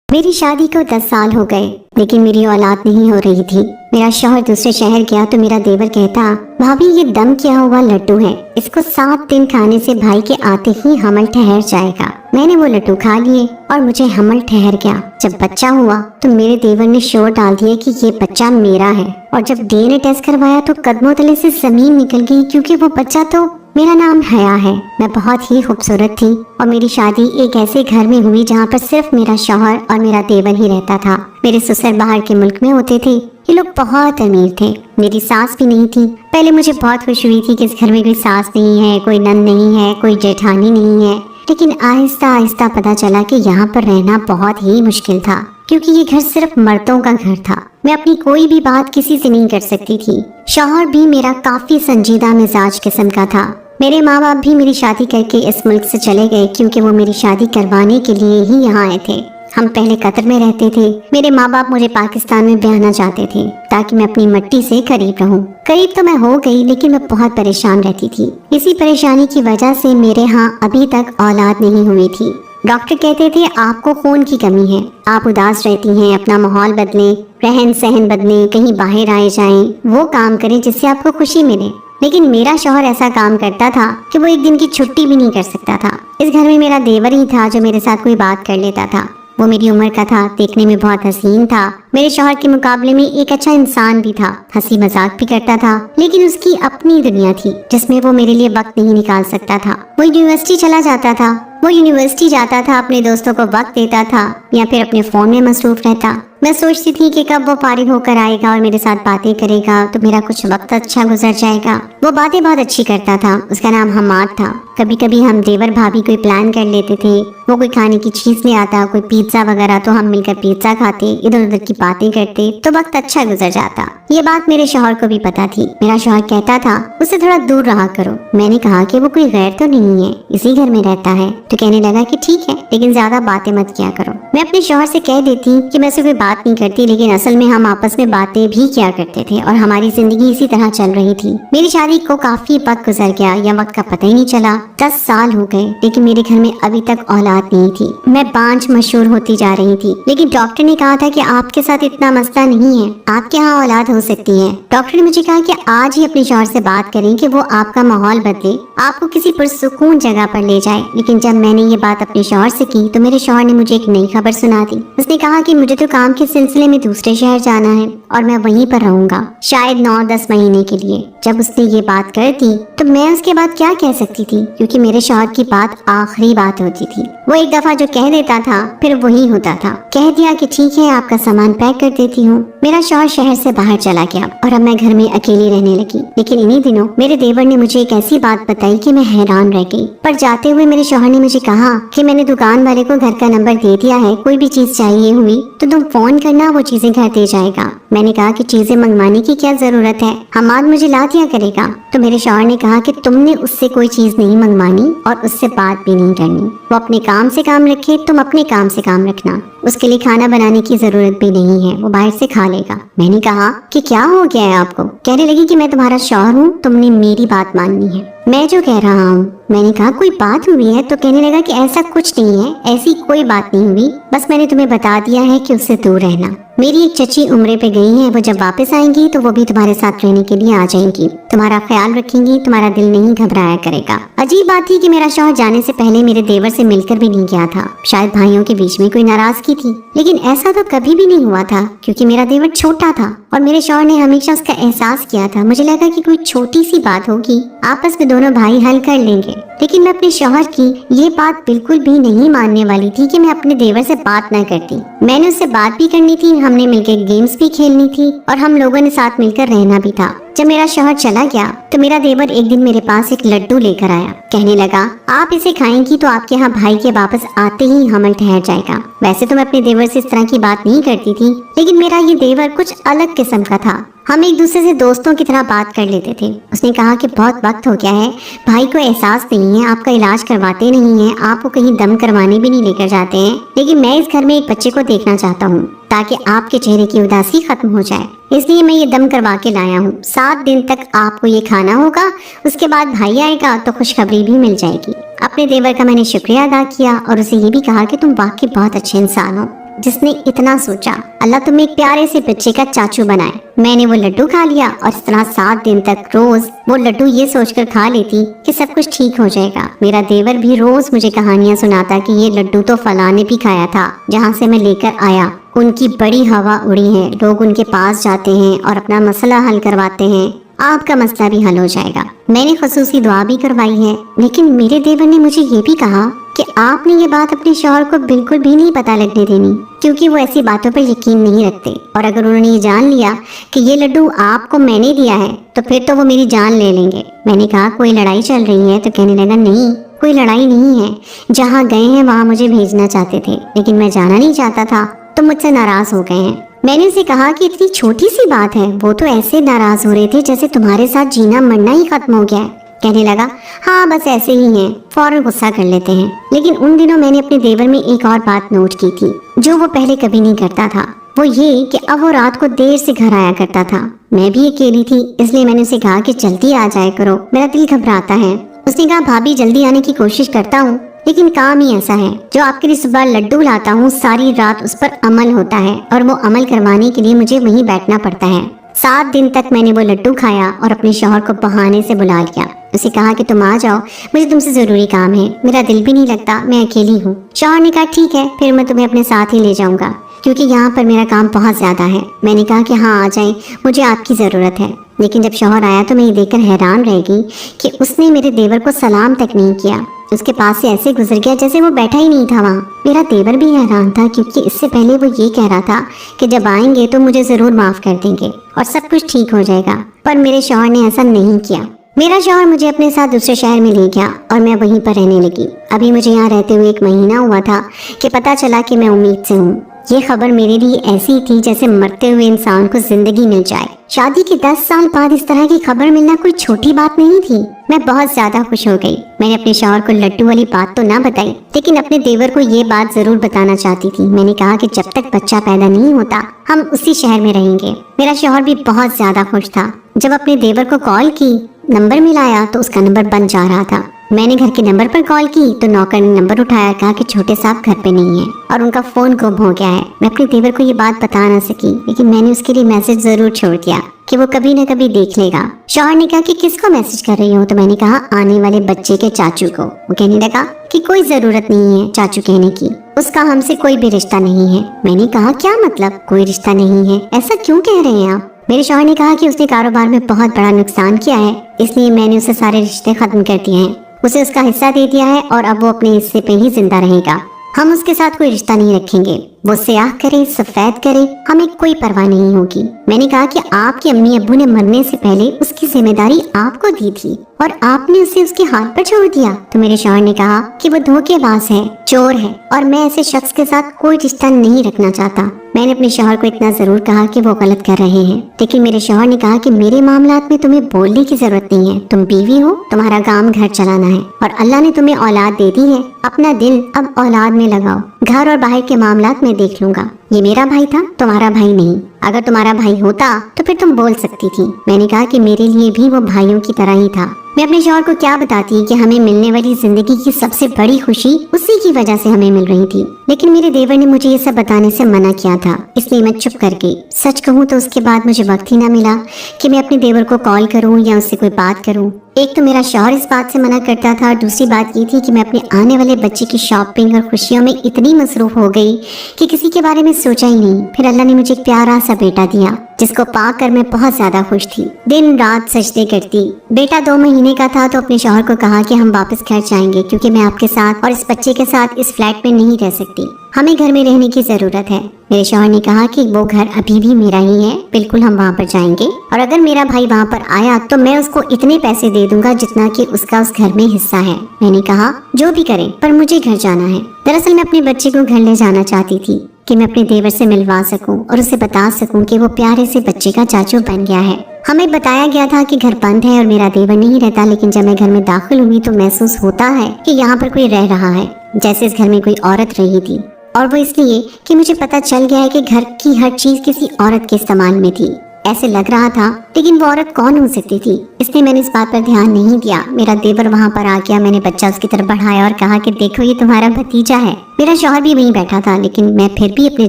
मेरी शादी को 10 साल हो गए, लेकिन मेरी औलाद नहीं हो रही थी। मेरा शौहर दूसरे शहर गया तो मेरा देवर कहता, भाभी ये दम किया हुआ लड्डू है, इसको 7 दिन खाने से भाई के आते ही हमल ठहर जाएगा। मैंने वो लड्डू खा लिए और मुझे हमल ठहर गया। जब बच्चा हुआ तो मेरे देवर ने शोर डाल दिया कि ये बच्चा मेरा है, और जब डीएनए टेस्ट करवाया तो कदमों तले से जमीन निकल गई, क्योंकि वो बच्चा तो मेरा नाम हया है। मैं बहुत ही खूबसूरत थी और मेरी शादी एक ऐसे घर में हुई जहाँ पर सिर्फ मेरा शौहर और मेरा देवर ही रहता था। मेरे ससुर बाहर के मुल्क में होते थे। ये लोग बहुत अमीर थे। मेरी सास भी नहीं थी। पहले मुझे बहुत खुशी हुई थी कि इस घर में कोई सास नहीं है, कोई नंद नहीं है, कोई जेठानी नहीं है, लेकिन आहिस्ता आहिस्ता पता चला कि यहाँ पर रहना बहुत ही मुश्किल था, क्योंकि ये घर सिर्फ मर्दों का घर था। मैं अपनी कोई भी बात किसी से नहीं कर सकती थी। शौहर भी मेरा काफी संजीदा मिजाज किस्म का था। मेरे माँ बाप भी मेरी शादी करके इस मुल्क से चले गए, क्योंकि वो मेरी शादी करवाने के लिए ही यहाँ आए थे। हम पहले कतर में रहते थे। मेरे माँ बाप मुझे पाकिस्तान में ब्याहना चाहते थे ताकि मैं अपनी मिट्टी से करीब रहूं। करीब तो मैं हो गई, लेकिन मैं बहुत परेशान रहती थी। इसी परेशानी की वजह से मेरे यहाँ अभी तक औलाद नहीं हुई थी। डॉक्टर कहते थे आपको खून की कमी है, आप उदास रहती हैं, अपना माहौल बदलें, रहन सहन बदलें, कहीं बाहर आए जाएं, वो काम करें जिससे आपको खुशी मिले। लेकिन मेरा शौहर ऐसा काम करता था कि वो एक दिन की छुट्टी भी नहीं कर सकता था। इस घर में मेरा देवर ही था जो मेरे साथ कोई बात कर लेता था। वो मेरी उम्र का था, देखने में बहुत हसीन था। मेरे शौहर के मुकाबले में एक अच्छा इंसान भी था, हंसी मजाक भी करता था, लेकिन उसकी अपनी दुनिया थी जिसमें वो मेरे लिए वक्त नहीं निकाल सकता था। वो यूनिवर्सिटी चला जाता था, वो यूनिवर्सिटी जाता था, अपने दोस्तों को वक्त देता था या फिर अपने फोन में मसरूफ रहता। मैं सोचती थी कि कब वो फारिग होकर आएगा और मेरे साथ बातें करेगा तो मेरा कुछ वक्त अच्छा गुजर जाएगा। वो बातें बहुत अच्छी करता था। उसका नाम हमाद था। कभी कभी हम देवर भाभी कोई प्लान कर लेते थे। वो कोई खाने की चीज ले आता, कोई पिज्जा वगैरह, तो हम मिलकर पिज्जा खाते, इधर उधर की बातें करते, तो वक्त अच्छा गुजर जाता। ये बात मेरे शौहर को भी पता थी। मेरा शौहर कहता था उससे थोड़ा दूर रहा करो। मैंने कहा कि वो कोई गैर तो नहीं है, इसी घर में रहता है। तो कहने लगा कि ठीक है, लेकिन ज्यादा बातें मत किया करो। मैं अपने शौहर से कह देती कि मैं सिर्फ बात नहीं करती, लेकिन असल में हम आपस में बातें भी किया करते थे और हमारी जिंदगी इसी तरह चल रही थी। मेरी शादी को काफी वक्त गुजर गया, या वक्त का पता ही नहीं चला। 10 साल हो गए, लेकिन मेरे घर में अभी तक औलाद नहीं थी। मैं बांझ मशहूर होती जा रही थी, लेकिन डॉक्टर ने कहा था कि आपके साथ इतना मसला नहीं है, आपके यहाँ औलाद हो सकती है। डॉक्टर ने मुझे कहा कि आज ही अपने शौहर से बात करें कि वो आपका माहौल बदले, आपको किसी पुरसुकून जगह पर ले जाए। लेकिन जब मैंने ये बात अपने शौहर से की तो मेरे शौहर ने मुझे एक नई खबर सुना दी। उसने कहा कि मुझे तो काम के सिलसिले में दूसरे शहर जाना है और मैं वहीं पर रहूंगा, शायद 9-10 महीने के लिए। जब उसने ये बात कर दी तो मैं उसके बाद क्या कह सकती थी, क्योंकि मेरे शौहर की बात आखिरी बात होती थी। वो एक दफा जो कह देता था फिर वही होता था। कह दिया कि ठीक है, आपका सामान पैक कर देती हूँ। मेरा शौहर शहर से बाहर चला गया और अब मैं घर में अकेली रहने लगी। लेकिन इन्हीं दिनों मेरे देवर ने मुझे एक ऐसी बात बताई कि मैं हैरान रह गई। पर जाते हुए मेरे शौहर ने मुझे कहा कि मैंने दुकान वाले को घर का नंबर दे दिया है, कोई भी चीज चाहिए हुई तो तुम फोन करना, वो चीजें घर दे जाएगा। मैंने कहा कि चीजें मंगवाने की क्या जरूरत है, हमाद मुझे ला दिया करेगा। तो मेरे शौहर ने कहा कि तुमने उससे कोई चीज नहीं मंगवानी और उससे बात भी नहीं करनी। वो अपने काम से काम रखे, तुम अपने काम से काम रखना। उसके लिए खाना बनाने की जरूरत भी नहीं है, वो बाहर से खा लेगा। मैंने कहा कि क्या हो गया है आपको? कहने लगी कि मैं तुम्हारा शौहर हूँ, तुमने मेरी बात माननी है, मैं जो कह रहा हूँ। मैंने कहा कोई बात हुई है? तो कहने लगा कि ऐसा कुछ नहीं है, ऐसी कोई बात नहीं हुई, बस मैंने तुम्हें बता दिया है कि उससे दूर रहना। मेरी एक चची उम्रे पे गई है, वो जब वापस आएंगी तो वो भी तुम्हारे साथ रहने के लिए आ जाएंगी, तुम्हारा ख्याल रखेंगी, तुम्हारा दिल नहीं घबराया करेगा। अजीब बात थी कि मेरा शौहर जाने से पहले मेरे देवर से मिलकर भी नहीं गया था। शायद भाइयों के बीच में कोई नाराजगी थी, लेकिन ऐसा तो कभी भी नहीं हुआ था, क्योंकि मेरा देवर छोटा था और मेरे शौहर ने हमेशा उसका एहसास किया था। मुझे लगा कि कोई छोटी सी बात होगी, आपस में दोनों भाई हल कर लेंगे। लेकिन मैं अपने शौहर की ये बात बिल्कुल भी नहीं मानने वाली थी कि मैं अपने देवर से बात न करती। मैंने उससे बात भी करनी थी, हमने मिलकर गेम्स भी खेलनी थी और हम लोगों ने साथ मिलकर रहना भी था। जब मेरा शौहर चला गया तो मेरा देवर एक दिन मेरे पास एक लड्डू लेकर आया। कहने लगा आप इसे खाएंगी तो आपके यहाँ भाई के वापस आते ही हमल ठहर जाएगा। वैसे तो मैं अपने देवर से इस तरह की बात नहीं करती थी, लेकिन मेरा ये देवर कुछ अलग किस्म का था। हम एक दूसरे से दोस्तों की तरह बात कर लेते थे। उसने कहा कि बहुत वक्त हो गया है, भाई को एहसास नहीं है, आपका इलाज करवाते नहीं है, आपको कहीं दम करवाने भी नहीं लेकर जाते हैं, लेकिन मैं इस घर में एक बच्चे को देखना चाहता हूँ ताकि आपके चेहरे की उदासी खत्म हो जाए, इसलिए मैं ये दम करवा के लाया हूँ। 7 दिन तक आपको ये खाना होगा, उसके बाद भाई आएगा तो खुशखबरी भी मिल जाएगी। अपने देवर का मैंने शुक्रिया अदा किया और उसे ये भी कहा कि तुम वाकई बहुत अच्छे इंसान हो। जिसने इतना सोचा। अल्लाह तुम्हें एक प्यारे से बच्चे का चाचू बनाए। मैंने वो लड्डू खा लिया और इस तरह 7 दिन तक रोज वो लड्डू ये सोचकर खा लेती कि सब कुछ ठीक हो जाएगा। मेरा देवर भी रोज मुझे कहानियां सुनाता कि ये लड्डू तो फलां ने भी खाया था, जहाँ से मैं लेकर आया। उनकी बड़ी हवा उड़ी है, लोग उनके पास जाते हैं और अपना मसला हल करवाते हैं। आपका मसला भी हल हो जाएगा। मैंने खसूसी दुआ भी करवाई है, लेकिन मेरे देवर ने मुझे ये भी कहा कि आपने ये बात अपने शौहर को बिल्कुल भी नहीं पता लगने देनी, क्योंकि वो ऐसी बातों पर यकीन नहीं रखते, और अगर उन्होंने ये जान लिया कि ये लड्डू आपको मैंने दिया है तो फिर तो वो मेरी जान ले लेंगे। मैंने कहा कोई लड़ाई चल रही है? तो कहने लगा नहीं, कोई लड़ाई नहीं है। जहाँ गए हैं वहाँ मुझे भेजना चाहते थे, लेकिन मैं जाना नहीं चाहता था तो मुझसे नाराज हो गए हैं। मैंने उसे कहा कि इतनी छोटी सी बात है। वो तो ऐसे नाराज हो रहे थे जैसे तुम्हारे साथ जीना मरना ही खत्म हो गया है। कहने लगा हाँ बस ऐसे ही हैं, फौरन गुस्सा कर लेते हैं। लेकिन उन दिनों मैंने अपने देवर में एक और बात नोट की थी जो वो पहले कभी नहीं करता था। वो ये कि अब वो रात को देर से घर आया करता था। मैं भी अकेली थी, इसलिए मैंने उसे कहा कि जल्दी आ जाया करो, मेरा दिल घबराता है। उसने कहा भाभी जल्दी आने की कोशिश करता हूँ, लेकिन काम ही ऐसा है, जो आपके लिए सुबह लड्डू लाता हूँ सारी रात उस पर अमल होता है, और वो अमल करवाने के लिए मुझे वहीं बैठना पड़ता है। 7 दिन तक मैंने वो लड्डू खाया और अपने शौहर को बहाने से बुला लिया। उसे कहा कि तुम आ जाओ, मुझे तुमसे जरूरी काम है, मेरा दिल भी नहीं लगता, मैं अकेली हूँ। शौहर ने कहा ठीक है, फिर मैं तुम्हें अपने साथ ही ले जाऊंगा, क्योंकि यहाँ पर मेरा काम बहुत ज्यादा है। मैंने कहा कि हाँ आ जाएं, मुझे आपकी जरूरत है। लेकिन जब शौहर आया तो मैं ये देखकर हैरान रह गई कि उसने मेरे देवर को सलाम तक नहीं किया। उसके पास से ऐसे गुजर गया जैसे वो बैठा ही नहीं था वहाँ। मेरा देवर भी हैरान था, क्योंकि इससे पहले वो ये कह रहा था कि जब आएंगे तो मुझे जरूर माफ कर देंगे और सब कुछ ठीक हो जाएगा, पर मेरे शौहर ने ऐसा नहीं किया। मेरा शौहर मुझे अपने साथ दूसरे शहर में ले गया और मैं वहीं पर रहने लगी। अभी मुझे यहाँ रहते हुए 1 महीना हुआ था कि पता चला कि मैं उम्मीद से हूँ। ये खबर मेरे लिए ऐसी थी जैसे मरते हुए इंसान को जिंदगी मिल जाए। शादी के 10 साल बाद इस तरह की खबर मिलना कोई छोटी बात नहीं थी। मैं बहुत ज्यादा खुश हो गई। मैंने अपने शौहर को लड्डू वाली बात तो ना बताई, लेकिन अपने देवर को ये बात जरूर बताना चाहती थी। मैंने कहा कि जब तक बच्चा पैदा नहीं होता हम उसी शहर में रहेंगे। मेरा शौहर भी बहुत ज्यादा खुश था। जब अपने देवर को कॉल की, नंबर मिलाया तो उसका नंबर बंद जा रहा था। मैंने घर के नंबर पर कॉल की तो नौकर ने नंबर उठाया, कहा कि छोटे साहब घर पे नहीं है और उनका फोन गुम हो गया है। मैं अपने देवर को ये बात बता ना सकी, लेकिन मैंने उसके लिए मैसेज जरूर छोड़ दिया कि वो कभी न कभी देख लेगा। शौहर ने कहा कि किसको मैसेज कर रही हो? तो मैंने कहा आने वाले बच्चे के चाचू को। वो कहने लगा कि कोई जरूरत नहीं है चाचू कहने की, उसका हमसे कोई भी रिश्ता नहीं है। मैंने कहा क्या मतलब कोई रिश्ता नहीं है, ऐसा क्यों कह रहे हैं आप? मेरे शौहर ने कहा कि उसने कारोबार में बहुत बड़ा नुकसान किया है, इसलिए मैंने उसे सारे रिश्ते खत्म कर दिए हैं, उसे उसका हिस्सा दे दिया है और अब वो अपने हिस्से पे ही जिंदा रहेगा। हम उसके साथ कोई रिश्ता नहीं रखेंगे, वो स्याह करे सफेद करे, हमें कोई परवाह नहीं होगी। मैंने कहा कि आपकी अम्मी अब्बू ने मरने से पहले उसकी जिम्मेदारी आपको दी थी और आपने उसे उसके हाथ पर छोड़ दिया। तो मेरे शौहर ने कहा कि वो धोखेबाज है, चोर है और मैं ऐसे शख्स के साथ कोई रिश्ता नहीं रखना चाहता। मैंने अपने शौहर को इतना जरूर कहा कि वो गलत कर रहे हैं, लेकिन मेरे शौहर ने कहा कि मेरे मामलात में तुम्हें बोलने की जरूरत नहीं है, तुम बीवी हो, तुम्हारा काम घर चलाना है और अल्लाह ने तुम्हें औलाद दे दी है, अपना दिल अब औलाद में लगाओ, घर और बाहर के मामलात में देख लूंगा। ये मेरा भाई था, तुम्हारा भाई नहीं। अगर तुम्हारा भाई होता तो फिर तुम बोल सकती थी। मैंने कहा कि मेरे लिए भी वो भाइयों की तरह ही था। मैं अपने शौहर को क्या बताती कि हमें मिलने वाली जिंदगी की सबसे बड़ी खुशी उसी की वजह से हमें मिल रही थी, लेकिन मेरे देवर ने मुझे ये सब बताने से मना किया था, इसलिए मैं चुप कर गई। सच कहूँ तो उसके बाद मुझे वक्त ही ना मिला कि मैं अपने देवर को कॉल करूँ या उससे कोई बात करूँ। एक तो मेरा शौहर इस बात से मना करता था और दूसरी बात ये थी कि मैं अपने आने वाले बच्चे की शॉपिंग और खुशियों में इतनी मसरूफ हो गई कि किसी के बारे में सोचा ही नहीं। फिर अल्लाह ने मुझे एक प्यारा सा बेटा दिया जिसको पाकर मैं बहुत ज्यादा खुश थी, दिन रात सजदे करती। बेटा 2 महीने का था तो अपने शौहर को कहा कि हम वापस घर जाएंगे, क्योंकि मैं आपके साथ और इस बच्चे के साथ इस फ्लैट में नहीं रह सकती, हमें घर में रहने की जरूरत है। मेरे शौहर ने कहा कि वो घर अभी भी मेरा ही है, बिल्कुल हम वहाँ पर जाएंगे और अगर मेरा भाई वहाँ पर आया तो मैं उसको इतने पैसे दे दूंगा जितना कि उसका उस घर में हिस्सा है। मैंने कहा जो भी करें पर मुझे घर जाना है। दरअसल मैं अपने बच्चे को घर ले जाना चाहती थी कि मैं अपने देवर से मिलवा सकूं और उसे बता सकूं कि वो प्यारे से बच्चे का चाचू बन गया है। हमें बताया गया था कि घर बंद है और मेरा देवर नहीं रहता, लेकिन जब मैं घर में दाखिल हुई तो महसूस होता है कि यहाँ पर कोई रह रहा है, जैसे इस घर में कोई औरत रही थी। और वो इसलिए कि मुझे पता चल गया है कि घर की हर चीज किसी औरत के इस्तेमाल में थी। ऐसे लग रहा था, लेकिन वो औरत कौन हो सकती थी? इसलिए मैंने इस बात पर ध्यान नहीं दिया। मेरा देवर वहाँ पर आ गया। मैंने बच्चा उसकी तरफ बढ़ाया और कहा कि देखो ये तुम्हारा भतीजा है। मेरा शौहर भी वहीं बैठा था, लेकिन मैं फिर भी अपने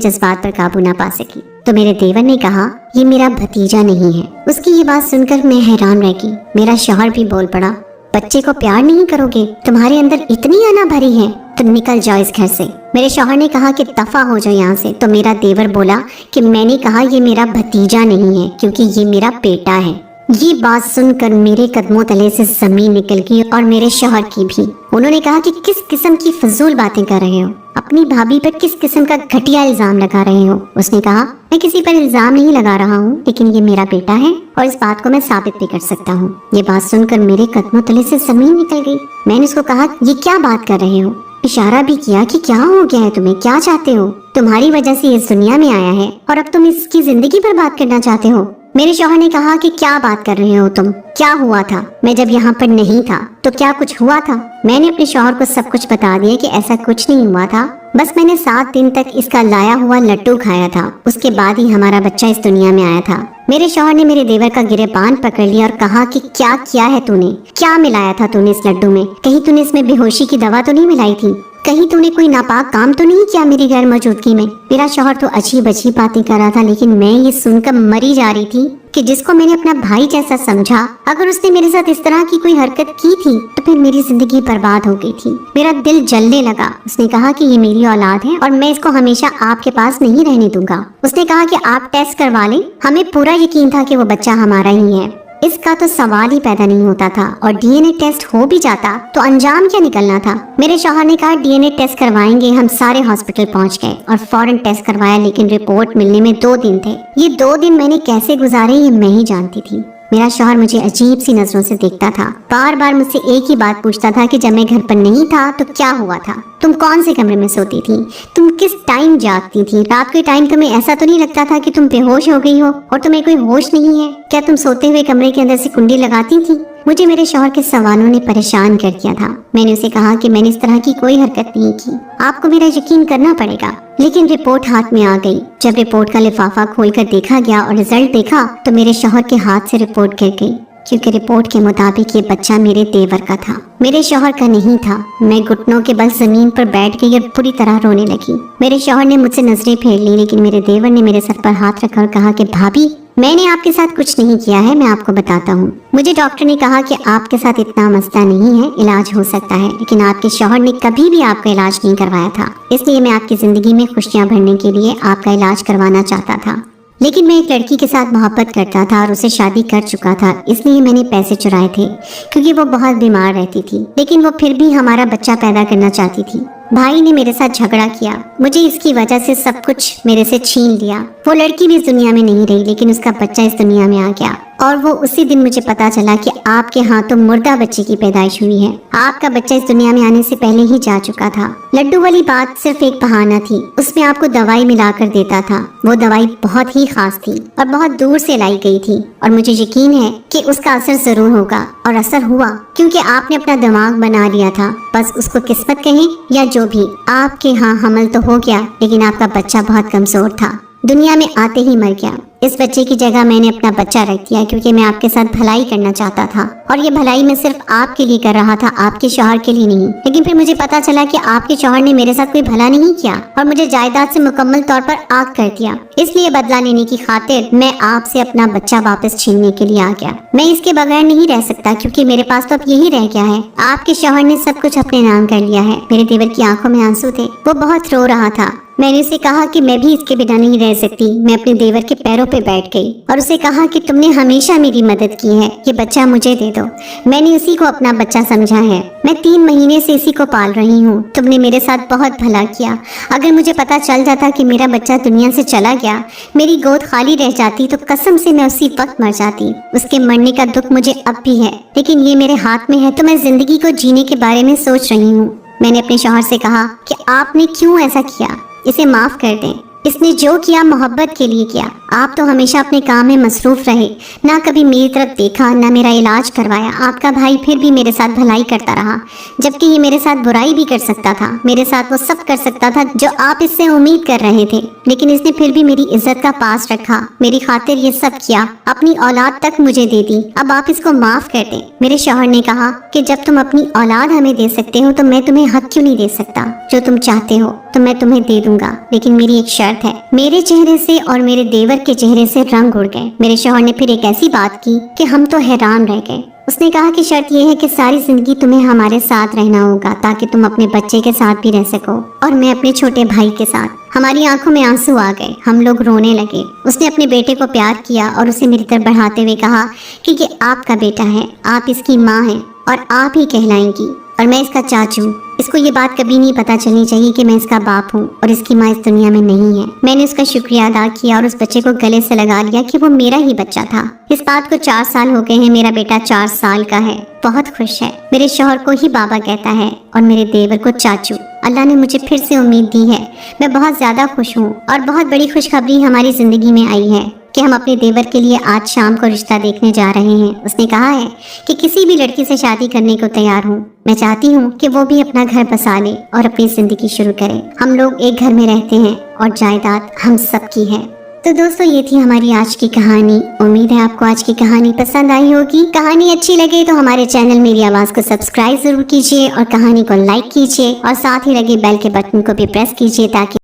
जज्बात पर काबू ना पा सकी। तो मेरे देवर ने कहा ये मेरा भतीजा नहीं है। उसकी ये बात सुनकर मैं हैरान रह गई। मेरा शौहर भी बोल पड़ा, बच्चे को प्यार नहीं करोगे? तुम्हारे अंदर इतनी अना भरी है, तुम निकल जाओ इस घर से। मेरे शौहर ने कहा कि दफा हो जाओ यहाँ से। तो मेरा देवर बोला कि मैंने कहा ये मेरा भतीजा नहीं है, क्योंकि ये मेरा बेटा है। ये बात सुनकर मेरे कदमों तले से जमीन निकल गई और मेरे शौहर की भी। उन्होंने कहा कि किस किस्म की फजूल बातें कर रहे हो, अपनी भाभी पर किस किस्म का घटिया इल्जाम लगा रहे हो। उसने कहा मैं किसी पर इल्जाम नहीं लगा रहा हूँ, लेकिन ये मेरा बेटा है और इस बात को मैं साबित भी कर सकता हूँ। ये बात सुनकर मेरे कदमों तले से जमीन निकल गई। मैंने उसको कहा ये क्या बात कर रहे हो? इशारा भी किया कि क्या हो गया है तुम्हें, क्या चाहते हो? तुम्हारी वजह से इस दुनिया में आया है और अब तुम इसकी जिंदगी बर्बाद करना चाहते हो। मेरे शौहर ने कहा कि क्या बात कर रहे हो तुम, क्या हुआ था? मैं जब यहाँ पर नहीं था तो क्या कुछ हुआ था? मैंने अपने शौहर को सब कुछ बता दिया कि ऐसा कुछ नहीं हुआ था, बस मैंने 7 दिन तक इसका लाया हुआ लड्डू खाया था, उसके बाद ही हमारा बच्चा इस दुनिया में आया था। मेरे शौहर ने मेरे देवर का गिरेबान पकड़ लिया और कहा कि क्या किया है तूने, क्या मिलाया था तूने इस लड्डू में? कहीं तूने इसमें बेहोशी की दवा तो नहीं मिलाई थी? कहीं तूने कोई नापाक काम तो नहीं किया मेरी गैर मौजूदगी में? मेरा शौहर तो अजीब अजीब बातें कर रहा था, लेकिन मैं ये सुनकर मरी जा रही थी कि जिसको मैंने अपना भाई जैसा समझा, अगर उसने मेरे साथ इस तरह की कोई हरकत की थी तो फिर मेरी जिंदगी बर्बाद हो गई थी। मेरा दिल जलने लगा। उसने कहा कि ये मेरी औलाद है और मैं इसको हमेशा आपके पास नहीं रहने दूंगा। उसने कहा कि आप टेस्ट करवा लें, हमें पूरा यकीन था कि वो बच्चा हमारा ही है। इसका तो सवाल ही पैदा नहीं होता था, और डीएनए टेस्ट हो भी जाता तो अंजाम क्या निकलना था? मेरे शौहर ने कहा डीएनए टेस्ट करवाएंगे। हम सारे हॉस्पिटल पहुंच गए और फौरन टेस्ट करवाया, लेकिन रिपोर्ट मिलने में 2 दिन थे। ये 2 दिन मैंने कैसे गुजारे ये मैं ही जानती थी। मेरा शौहर मुझे अजीब सी नजरों से देखता था, बार बार मुझसे एक ही बात पूछता था कि जब मैं घर पर नहीं था तो क्या हुआ था? तुम कौन से कमरे में सोती थी? तुम किस टाइम जागती थी? रात के टाइम तुम्हें ऐसा तो नहीं लगता था कि तुम बेहोश हो गई हो और तुम्हें कोई होश नहीं है? क्या तुम सोते हुए कमरे के अंदर से कुंडी लगाती थी? मुझे मेरे शौहर के सवालों ने परेशान कर दिया था। मैंने उसे कहा कि मैंने इस तरह की कोई हरकत नहीं की, आपको मेरा यकीन करना पड़ेगा। लेकिन रिपोर्ट हाथ में आ गई। जब रिपोर्ट का लिफाफा खोलकर देखा गया और रिजल्ट देखा तो मेरे शौहर के हाथ से रिपोर्ट गिर गई, क्योंकि रिपोर्ट के मुताबिक ये बच्चा मेरे देवर का था, मेरे शौहर का नहीं था। मैं घुटनों के बल जमीन पर बैठ गई और पूरी तरह रोने लगी। मेरे शौहर ने मुझसे नजरें फेर ली, लेकिन मेरे देवर ने मेरे सर पर हाथ रखा और कहा कि भाभी मैंने आपके साथ कुछ नहीं किया है, मैं आपको बताता हूँ। मुझे डॉक्टर ने कहा कि आपके साथ इतना मसला नहीं है, इलाज हो सकता है, लेकिन आपके शौहर ने कभी भी आपका इलाज नहीं करवाया था। इसलिए मैं आपकी जिंदगी में खुशियाँ भरने के लिए आपका इलाज करवाना चाहता था। लेकिन मैं एक लड़की के साथ मोहब्बत करता था और उसे शादी कर चुका था, इसलिए मैंने पैसे चुराए थे, क्योंकि वो बहुत बीमार रहती थी, लेकिन वो फिर भी हमारा बच्चा पैदा करना चाहती थी। भाई ने मेरे साथ झगड़ा किया, मुझे इसकी वजह से सब कुछ मेरे से छीन लिया। वो लड़की भी इस दुनिया में नहीं रही, लेकिन उसका बच्चा इस दुनिया में आ गया, और वो उसी दिन मुझे पता चला कि आपके हाथों मुर्दा बच्चे की पैदाइश हुई है। आपका बच्चा इस दुनिया में आने से पहले ही जा चुका था। लड्डू वाली बात सिर्फ एक बहाना थी, उसमें आपको दवाई मिलाकर देता था। वो दवाई बहुत ही खास थी और बहुत दूर से लाई गई थी, और मुझे यकीन है कि उसका असर जरूर होगा, और असर हुआ, क्योंकि आपने अपना दिमाग बना लिया था। बस उसको किस्मत कहें या जो भी, आपके यहाँ हमल तो हो गया, लेकिन आपका बच्चा बहुत कमजोर था, दुनिया में आते ही मर गया। इस बच्चे की जगह मैंने अपना बच्चा रख दिया, क्योंकि मैं आपके साथ भलाई करना चाहता था, और ये भलाई मैं सिर्फ आपके लिए कर रहा था, आपके शौहर के लिए नहीं। लेकिन फिर मुझे पता चला कि आपके शौहर ने मेरे साथ कोई भला नहीं किया और मुझे जायदाद से मुकम्मल तौर पर आग कर दिया। इसलिए बदला लेने की खातिर मैं आपसे अपना बच्चा वापस छीनने के लिए आ गया। मैं इसके बगैर नहीं रह सकता, क्योंकि मेरे पास तो अब यही रह गया है। आपके शौहर ने सब कुछ अपने नाम कर लिया है। मेरे देवर की आंखों में आंसू थे, वो बहुत रो रहा था। मैंने उसे कहा कि मैं भी इसके बिना नहीं रह सकती। मैं अपने देवर के पैरों पे बैठ गई और उसे कहा कि तुमने हमेशा मेरी मदद की है, ये बच्चा मुझे दे दो, मैंने इसी को अपना बच्चा समझा है। मैं 3 महीने से इसी को पाल रही हूँ। तुमने मेरे साथ बहुत भला किया। अगर मुझे पता चल जाता कि मेरा बच्चा दुनिया से चला गया, मेरी गोद खाली रह जाती, तो कसम से मैं उसी वक्त मर जाती। उसके मरने का दुख मुझे अब भी है, लेकिन ये मेरे हाथ में है, तो मैं जिंदगी को जीने के बारे में सोच रही हूँ। मैंने अपने शौहर से कहा कि आपने क्यों ऐसा किया, इसे माफ कर दें। इसने जो किया मोहब्बत के लिए किया। आप तो हमेशा अपने काम में मसरूफ रहे, ना कभी मेरी तरफ देखा, ना मेरा इलाज करवाया। आपका भाई फिर भी मेरे साथ भलाई करता रहा, जबकि ये मेरे साथ बुराई भी कर सकता था। मेरे साथ वो सब कर सकता था जो आप इससे उम्मीद कर रहे थे, लेकिन इसने फिर भी मेरी इज्जत का पास रखा, मेरी खातिर ये सब किया, अपनी औलाद तक मुझे दे दी। अब आप इसको माफ कर दें। मेरे शौहर ने कहा कि जब तुम अपनी औलाद हमें दे सकते हो तो मैं तुम्हें हक क्यों नहीं दे सकता? जो तुम चाहते हो तो मैं तुम्हें दे दूंगा, लेकिन मेरी एक शर्त है। मेरे चेहरे से और मेरे देवर के चेहरे से रंग उड़ गए। मेरे शौहर ने फिर एक ऐसी बात की कि हम तो हैरान रह गए। उसने कहा कि शर्त यह है कि सारी जिंदगी तुम्हें हमारे साथ रहना होगा, ताकि तुम अपने बच्चे के साथ भी रह सको और मैं अपने छोटे भाई के साथ। हमारी आंखों में आंसू आ गए, हम लोग रोने लगे। उसने अपने बेटे को प्यार किया और उसे मेरी तरफ बढ़ाते हुए कहा कि ये आपका बेटा है, आप इसकी माँ हैं और आप ही कहलाएंगी और मैं इसका चाचू। इसको ये बात कभी नहीं पता चलनी चाहिए कि मैं इसका बाप हूँ और इसकी माँ इस दुनिया में नहीं है। मैंने उसका शुक्रिया अदा किया और उस बच्चे को गले से लगा लिया कि वो मेरा ही बच्चा था। इस बात को 4 साल हो गए हैं। मेरा बेटा 4 साल का है, बहुत खुश है। मेरे शौहर को ही बाबा कहता है और मेरे देवर को चाचू। अल्लाह ने मुझे फिर से उम्मीद दी है। मैं बहुत ज्यादा खुश हूँ और बहुत बड़ी खुशखबरी हमारी जिंदगी में आई है कि हम अपने देवर के लिए आज शाम को रिश्ता देखने जा रहे हैं। उसने कहा है कि किसी भी लड़की से शादी करने को तैयार हूँ। मैं चाहती हूँ कि वो भी अपना घर बसा ले और अपनी जिंदगी शुरू करे। हम लोग एक घर में रहते हैं और जायदाद हम सबकी है। तो दोस्तों, ये थी हमारी आज की कहानी। उम्मीद है आपको आज की कहानी पसंद आई होगी। कहानी अच्छी लगे तो हमारे चैनल मेरी आवाज को सब्सक्राइब जरूर कीजिए और कहानी को लाइक कीजिए और साथ ही लगे बेल के बटन को भी प्रेस कीजिए ताकि